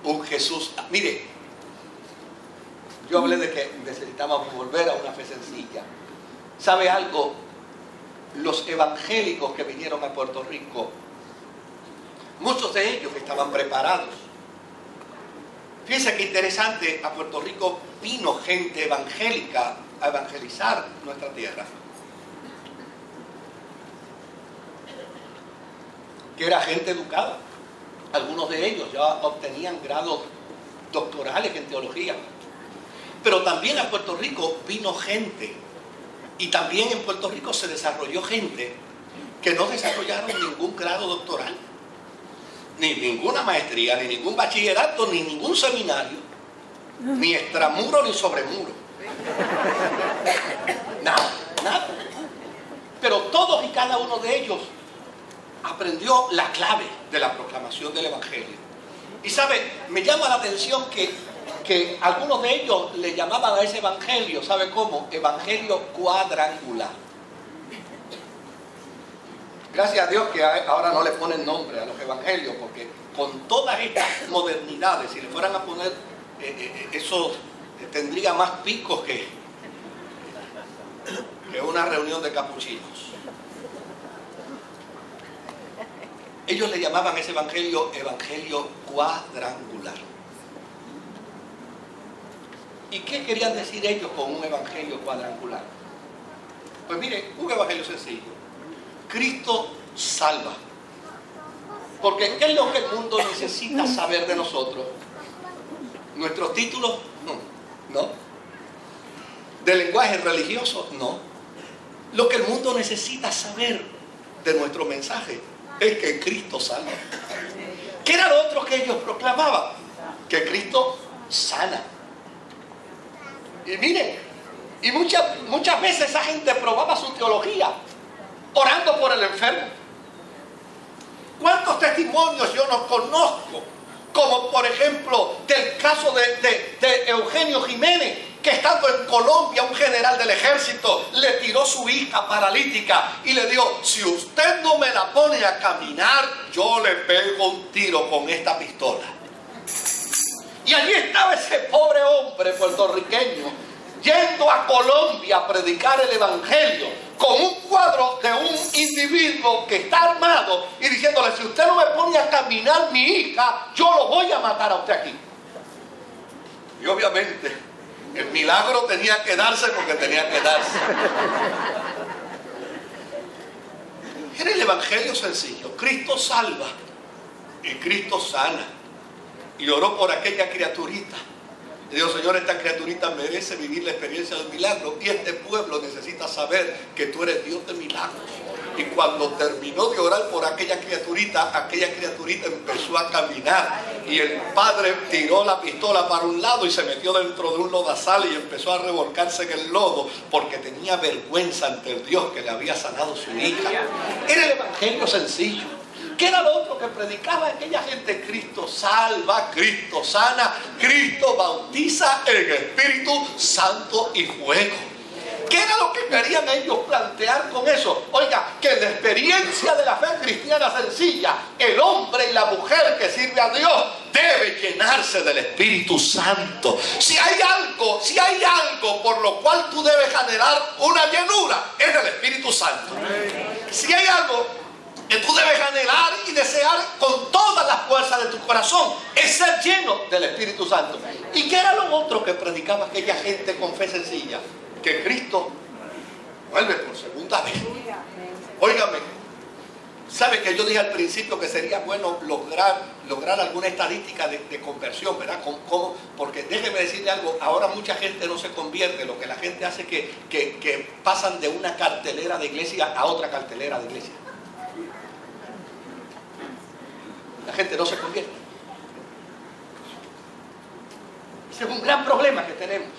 Un Jesús... Mire, yo hablé de que necesitábamos volver a una fe sencilla. ¿Sabe algo? Los evangélicos que vinieron a Puerto Rico, muchos de ellos estaban preparados. Fíjense qué interesante, a Puerto Rico vino gente evangélica a evangelizar nuestra tierra, que era gente educada. Algunos de ellos ya obtenían grados doctorales en teología. Pero también a Puerto Rico vino gente, y también en Puerto Rico se desarrolló gente que no desarrollaron ningún grado doctoral, ni ninguna maestría, ni ningún bachillerato, ni ningún seminario, ni extramuro ni sobremuro. Nada, nada. Pero todos y cada uno de ellos aprendió la clave de la proclamación del evangelio. Y sabe, me llama la atención que algunos de ellos le llamaban a ese evangelio, ¿sabe cómo? Evangelio cuadrangular. Gracias a Dios que ahora no le ponen nombre a los evangelios, porque con todas estas modernidades, si le fueran a poner eso, tendría más picos que una reunión de capuchinos. Ellos le llamaban ese evangelio cuadrangular. ¿Y qué querían decir ellos con un evangelio cuadrangular? Pues mire, un evangelio sencillo. Cristo salva. Porque ¿qué es lo que el mundo necesita saber de nosotros? ¿Nuestros títulos? No. ¿De lenguaje religioso? No. Lo que el mundo necesita saber de nuestro mensaje es que Cristo salva. ¿Qué era lo otro que ellos proclamaban? Que Cristo sana. Y miren, y muchas veces esa gente probaba su teología orando por el enfermo. ¿Cuántos testimonios yo no conozco? Como por ejemplo del caso de Eugenio Jiménez, que estando en Colombia un general del ejército le tiró su hija paralítica y le dijo: si usted no me la pone a caminar, yo le pego un tiro con esta pistola. Y allí estaba ese pobre hombre puertorriqueño yendo a Colombia a predicar el evangelio con un cuadro de un individuo que está armado y diciéndole: si usted no me pone a caminar mi hija, yo lo voy a matar a usted aquí. Y obviamente el milagro tenía que darse porque tenía que darse. Era el evangelio sencillo. Cristo salva y Cristo sana. Y oró por aquella criaturita. Y dijo: Señor, esta criaturita merece vivir la experiencia del milagro, y este pueblo necesita saber que tú eres Dios de milagros. Y cuando terminó de orar por aquella criaturita empezó a caminar, y el padre tiró la pistola para un lado y se metió dentro de un lodazal y empezó a revolcarse en el lodo porque tenía vergüenza ante el Dios que le había sanado su hija. Era el evangelio sencillo. ¿Qué era lo otro que predicaba aquella gente? Cristo salva, Cristo sana, Cristo bautiza en Espíritu Santo y fuego. ¿Qué era lo que querían ellos plantear con eso? Oiga, que en la experiencia de la fe cristiana sencilla, el hombre y la mujer que sirve a Dios debe llenarse del Espíritu Santo. Si hay algo por lo cual tú debes anhelar una llenura, es del Espíritu Santo. Si hay algo que tú debes anhelar y desear con todas las fuerzas de tu corazón, es ser lleno del Espíritu Santo. ¿Y qué era lo otro que predicaba aquella gente con fe sencilla? Que Cristo vuelve por segunda vez. Óigame, ¿sabe que yo dije al principio que sería bueno lograr alguna estadística de conversión, ¿verdad? Porque déjeme decirle algo, ahora mucha gente no se convierte, lo que la gente hace es que pasan de una cartelera de iglesia a otra cartelera de iglesia. La gente no se convierte. Ese es un gran problema que tenemos.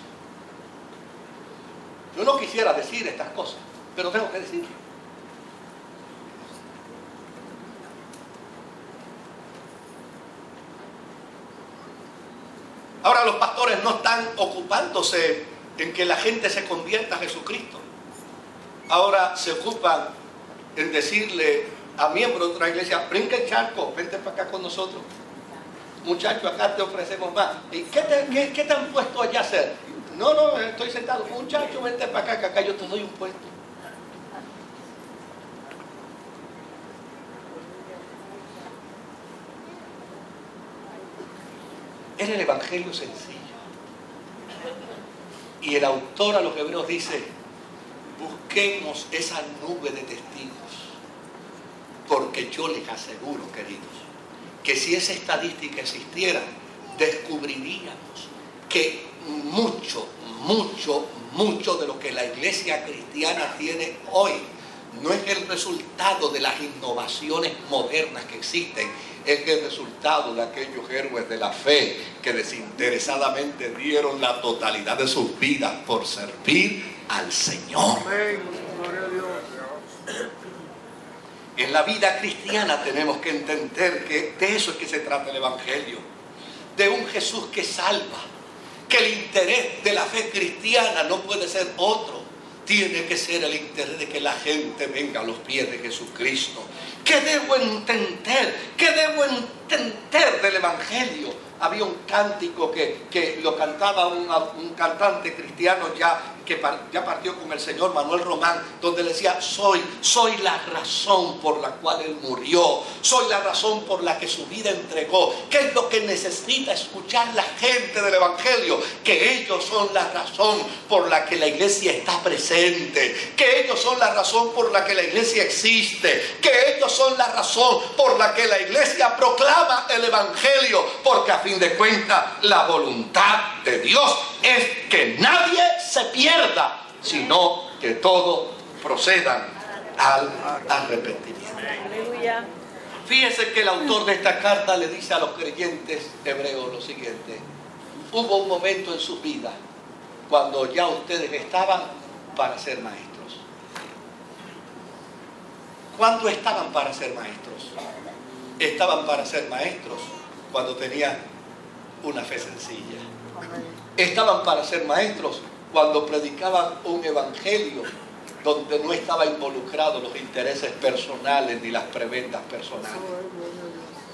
Yo no quisiera decir estas cosas, pero tengo que decirlo. Ahora los pastores no están ocupándose en que la gente se convierta a Jesucristo. Ahora se ocupan en decirle a miembros de otra iglesia: brinca el charco, vente para acá con nosotros. Muchacho, acá te ofrecemos más. ¿Y qué te han puesto allá a hacer? No, estoy sentado. Muchacho, vente para acá, que acá yo te doy un puesto. Es el evangelio sencillo. Y el autor a los Hebreos dice: busquemos esa nube de testigos, porque yo les aseguro, queridos, que si esa estadística existiera, descubriríamos que mucho de lo que la iglesia cristiana tiene hoy no es el resultado de las innovaciones modernas que existen, es el resultado de aquellos héroes de la fe que desinteresadamente dieron la totalidad de sus vidas por servir al Señor. Amén. Gloria a Dios. En la vida cristiana tenemos que entender que de eso es que se trata el evangelio, de un Jesús que salva, que el interés de la fe cristiana no puede ser otro. Tiene que ser el interés de que la gente venga a los pies de Jesucristo. ¿Qué debo entender? ¿Qué debo entender del evangelio? Había un cántico que lo cantaba un cantante cristiano que ya partió con el Señor, Manuel Román, donde le decía: soy la razón por la cual Él murió, soy la razón por la que su vida entregó. ¿Qué es lo que necesita escuchar la gente del evangelio? Que ellos son la razón por la que la iglesia está presente, que ellos son la razón por la que la iglesia existe, que ellos son la razón por la que la iglesia proclama el evangelio, porque a fin de cuentas la voluntad de Dios es que nadie se pierda, sino que todos procedan al arrepentimiento. Aleluya. Fíjense que el autor de esta carta le dice a los creyentes hebreos lo siguiente: hubo un momento en su vida cuando ya ustedes estaban para ser maestros. ¿Cuándo estaban para ser maestros? Estaban para ser maestros cuando tenían una fe sencilla. Estaban para ser maestros cuando predicaban un evangelio donde no estaban involucrados los intereses personales ni las prebendas personales.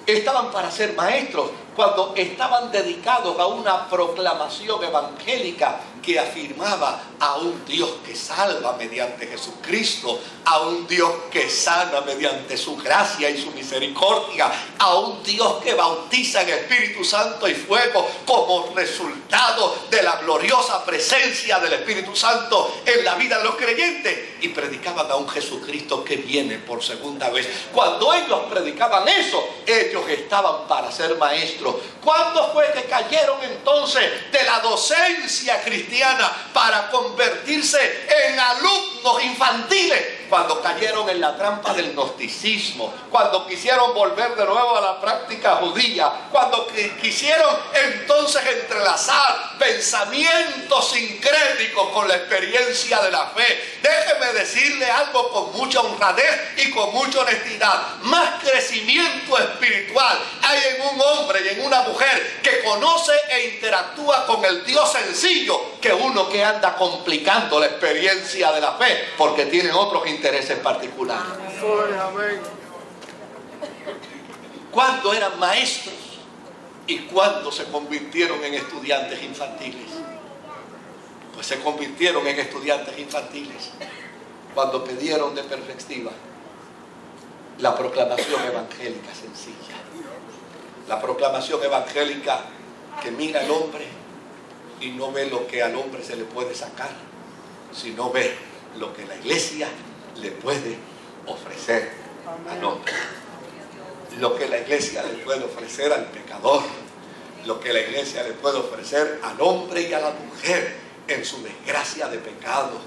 Estaban para ser maestros cuando estaban dedicados a una proclamación evangélica que afirmaba a un Dios que salva mediante Jesucristo, a un Dios que sana mediante su gracia y su misericordia, a un Dios que bautiza en Espíritu Santo y fuego como resultado de la gloriosa presencia del Espíritu Santo en la vida de los creyentes, y predicaban a un Jesucristo que viene por segunda vez. Cuando ellos predicaban eso, ellos estaban para ser maestros. ¿Cuándo fue que cayeron entonces de la docencia cristiana para convertirse en alumnos infantiles? cuando cayeron en la trampa del gnosticismo, cuando quisieron volver de nuevo a la práctica judía, cuando quisieron entonces entrelazar pensamientos sincréticos con la experiencia de la fe. Déjeme decirle algo con mucha honradez y con mucha honestidad. Más crecimiento espiritual hay en un hombre y en una mujer que conoce e interactúa con el Dios sencillo que uno que anda complicando la experiencia de la fe porque tienen otros intereses particulares. Amén. ¿Cuándo eran maestros y cuándo se convirtieron en estudiantes infantiles? Pues se convirtieron en estudiantes infantiles cuando pidieron de perspectiva la proclamación evangélica sencilla. La proclamación evangélica que mira al hombre y no ve lo que al hombre se le puede sacar, sino ve lo que la iglesia le puede ofrecer al hombre. Lo que la iglesia le puede ofrecer al pecador, lo que la iglesia le puede ofrecer al hombre y a la mujer en su desgracia de pecado.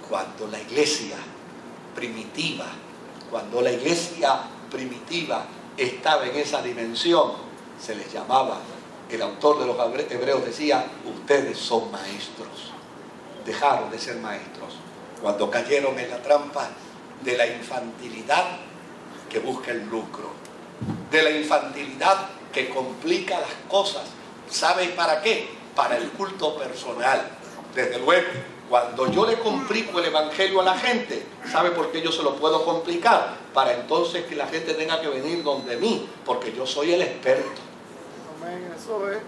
Cuando la iglesia primitiva estaba en esa dimensión, se les llamaba, el autor de los Hebreos decía, ustedes son maestros. Dejaron de ser maestros cuando cayeron en la trampa de la infantilidad que busca el lucro, de la infantilidad que complica las cosas. ¿Sabe para qué? Para el culto personal. Desde luego, cuando yo le complico el evangelio a la gente, ¿sabe por qué yo se lo puedo complicar? Para entonces que la gente tenga que venir donde mí, porque yo soy el experto. Amén, eso es.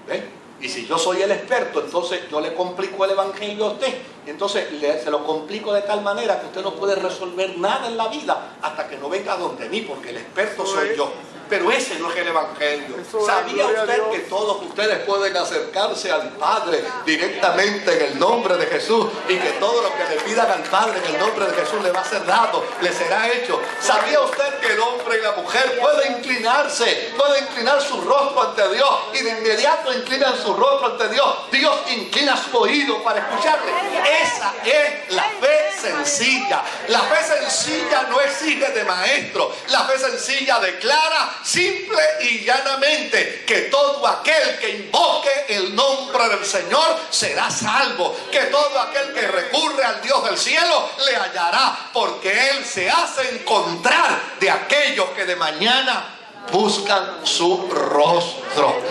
¿Ve? Y si yo soy el experto, entonces yo le complico el evangelio a usted. Entonces se lo complico de tal manera que usted no puede resolver nada en la vida hasta que no venga donde mí, porque el experto soy yo. Pero ese no es el evangelio. ¿Sabía usted que todos ustedes pueden acercarse al Padre directamente en el nombre de Jesús? Y que todo lo que le pidan al Padre en el nombre de Jesús le va a ser dado, le será hecho. ¿Sabía usted que el hombre y la mujer puede inclinar su rostro ante Dios? Y de inmediato inclinan su rostro ante Dios. Dios inclina su oído para escucharle. Esa es la fe sencilla. La fe sencilla no exige de maestro. La fe sencilla declara simple y llanamente que todo aquel que invoque el nombre del Señor será salvo, que todo aquel que recurre al Dios del cielo le hallará, porque Él se hace encontrar de aquellos que de mañana buscan su rostro.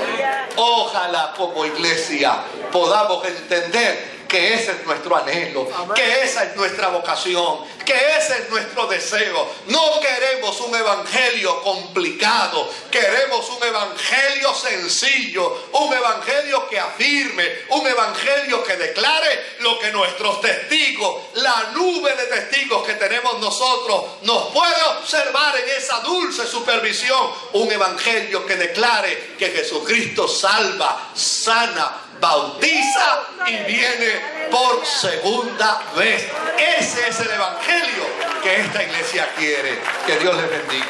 Ojalá como iglesia podamos entender que ese es nuestro anhelo, que esa es nuestra vocación, que ese es nuestro deseo. No queremos un evangelio complicado, queremos un evangelio sencillo, un evangelio que afirme, un evangelio que declare lo que nuestros testigos, la nube de testigos que tenemos nosotros, nos puede observar en esa dulce supervisión. Un evangelio que declare que Jesucristo salva, sana, bautiza y viene por segunda vez. Ese es el evangelio que esta iglesia quiere. Que Dios les bendiga.